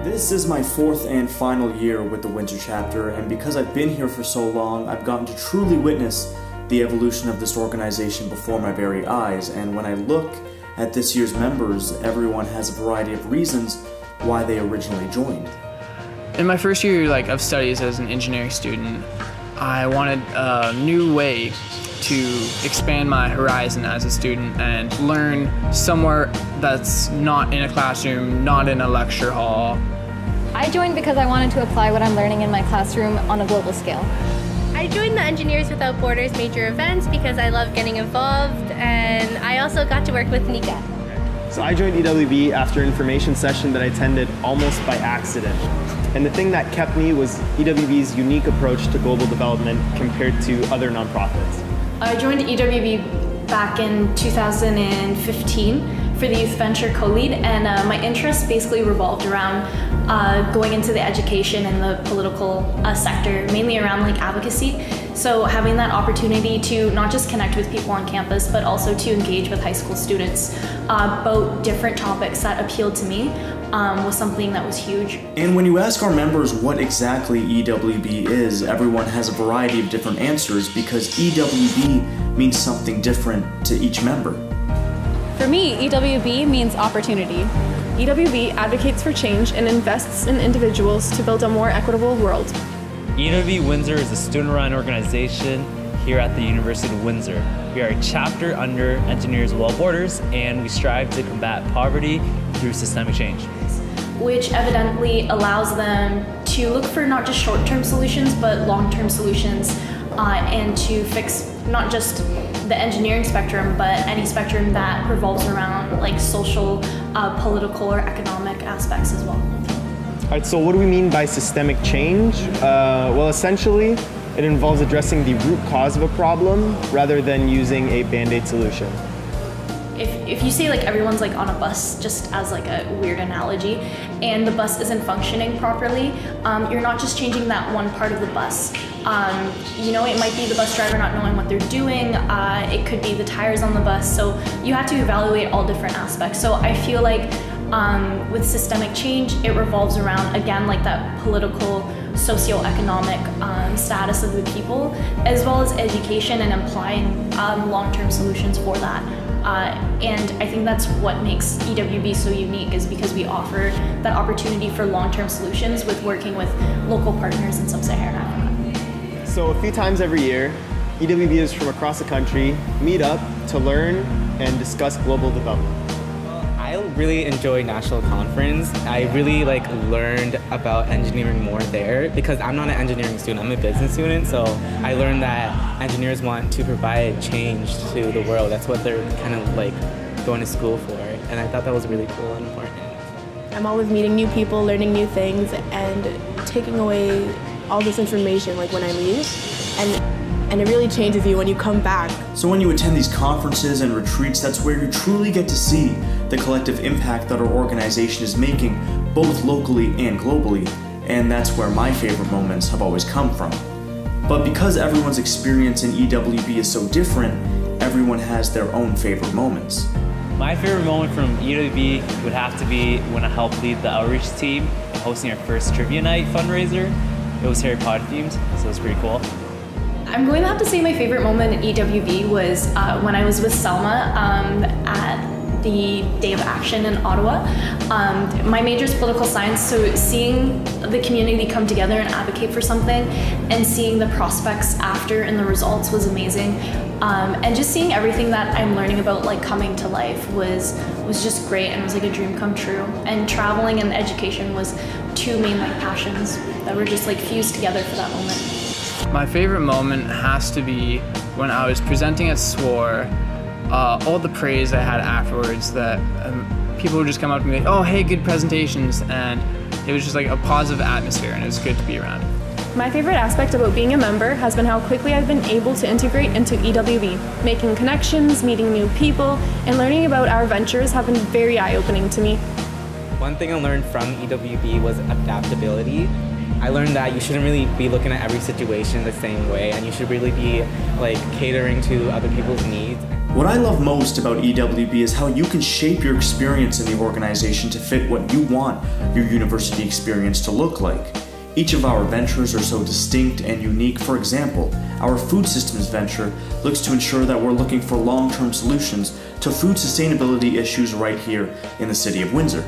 This is my fourth and final year with the Windsor chapter, and because I've been here for so long, I've gotten to truly witness the evolution of this organization before my very eyes. And when I look at this year's members, everyone has a variety of reasons why they originally joined. In my first year of studies as an engineering student, I wanted a new way to expand my horizon as a student and learn somewhere that's not in a classroom, not in a lecture hall. I joined because I wanted to apply what I'm learning in my classroom on a global scale. I joined the Engineers Without Borders major events because I love getting involved, and I also got to work with Nika. So I joined EWB after an information session that I attended almost by accident. And the thing that kept me was EWB's unique approach to global development compared to other nonprofits. I joined EWB back in 2015 for the Youth Venture co-lead, and my interests basically revolved around going into the education and the political sector, mainly around advocacy. So having that opportunity to not just connect with people on campus, but also to engage with high school students about different topics that appealed to me was something that was huge. And when you ask our members what exactly EWB is, everyone has a variety of different answers because EWB means something different to each member. For me, EWB means opportunity. EWB advocates for change and invests in individuals to build a more equitable world. EWB Windsor is a student-run organization here at the University of Windsor. We are a chapter under Engineers Without Borders, and we strive to combat poverty through systemic change, which evidently allows them to look for not just short-term solutions, but long-term solutions, and to fix not just the engineering spectrum, but any spectrum that revolves around social, political, or economic aspects as well. All right, so what do we mean by systemic change? Well, essentially, it involves addressing the root cause of a problem rather than using a band-aid solution. If you say everyone's on a bus, just as a weird analogy, and the bus isn't functioning properly, you're not just changing that one part of the bus. It might be the bus driver not knowing what they're doing, it could be the tires on the bus, so you have to evaluate all different aspects. So I feel with systemic change, it revolves around, again, that political, socioeconomic status of the people, as well as education and applying long-term solutions for that. And I think that's what makes EWB so unique, is because we offer that opportunity for long-term solutions with working with local partners in Sub-Saharan Africa. So a few times every year, EWBers from across the country meet up to learn and discuss global development. I really enjoy National Conference. I really learned about engineering more there because I'm not an engineering student, I'm a business student, so I learned that engineers want to provide change to the world. That's what they're kind of going to school for, and I thought that was really cool and important. I'm always meeting new people, learning new things, and taking away all this information when I leave, and it really changes you when you come back. So when you attend these conferences and retreats, that's where you truly get to see the collective impact that our organization is making, both locally and globally, and that's where my favorite moments have always come from. But because everyone's experience in EWB is so different, everyone has their own favorite moments. My favorite moment from EWB would have to be when I helped lead the outreach team in hosting our first trivia night fundraiser. It was Harry Potter themed, so it was pretty cool. I'm going to have to say my favorite moment in EWB was when I was with Selma at the Day of Action in Ottawa. My major is political science, so seeing the community come together and advocate for something and seeing the prospects after and the results was amazing. And just seeing everything that I'm learning about coming to life was just great, and it was a dream come true. And traveling and education was two main passions that were just fused together for that moment. My favorite moment has to be when I was presenting at SWAR, all the praise I had afterwards, that people would just come up to me oh, hey, good presentations, and it was just a positive atmosphere, and it was good to be around. My favorite aspect about being a member has been how quickly I've been able to integrate into EWB. Making connections, meeting new people, and learning about our ventures have been very eye-opening to me. One thing I learned from EWB was adaptability. I learned that you shouldn't really be looking at every situation the same way, and you should really be catering to other people's needs. What I love most about EWB is how you can shape your experience in the organization to fit what you want your university experience to look like. Each of our ventures are so distinct and unique. For example, our food systems venture looks to ensure that we're looking for long-term solutions to food sustainability issues right here in the city of Windsor.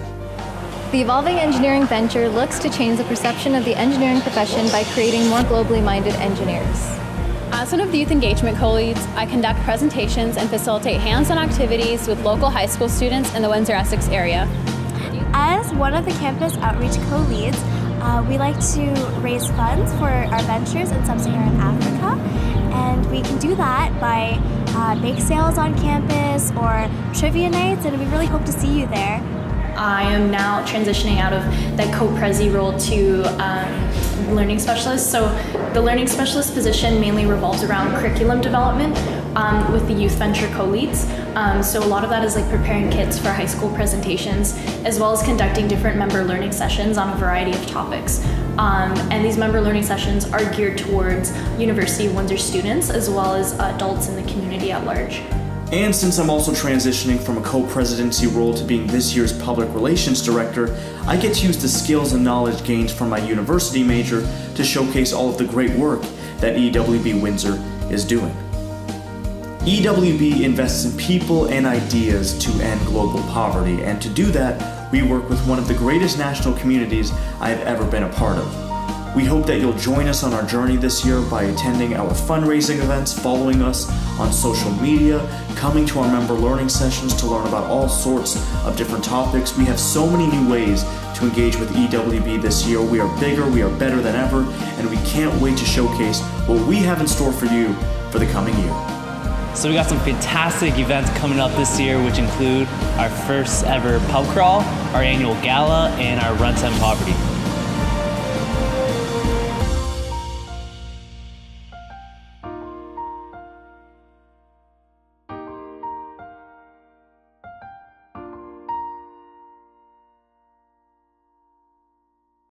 The Evolving Engineering venture looks to change the perception of the engineering profession by creating more globally minded engineers. As one of the youth engagement co-leads, I conduct presentations and facilitate hands-on activities with local high school students in the Windsor-Essex area. As one of the campus outreach co-leads, we like to raise funds for our ventures in sub-Saharan Africa, and we can do that by bake sales on campus or trivia nights, and we really hope to see you there. I am now transitioning out of that co-prezi role to learning specialist. So the learning specialist position mainly revolves around curriculum development with the youth venture co-leads. So a lot of that is like preparing kids for high school presentations, as well as conducting different member learning sessions on a variety of topics. And these member learning sessions are geared towards University of Windsor students, as well as adults in the community at large. And since I'm also transitioning from a co-presidency role to being this year's public relations director, I get to use the skills and knowledge gained from my university major to showcase all of the great work that EWB Windsor is doing. EWB invests in people and ideas to end global poverty, and to do that, we work with one of the greatest national communities I've ever been a part of. We hope that you'll join us on our journey this year by attending our fundraising events, following us on social media, coming to our member learning sessions to learn about all sorts of different topics. We have so many new ways to engage with EWB this year. We are bigger, we are better than ever, and we can't wait to showcase what we have in store for you for the coming year. So we got some fantastic events coming up this year, which include our first ever pub crawl, our annual gala, and our Run to End Poverty.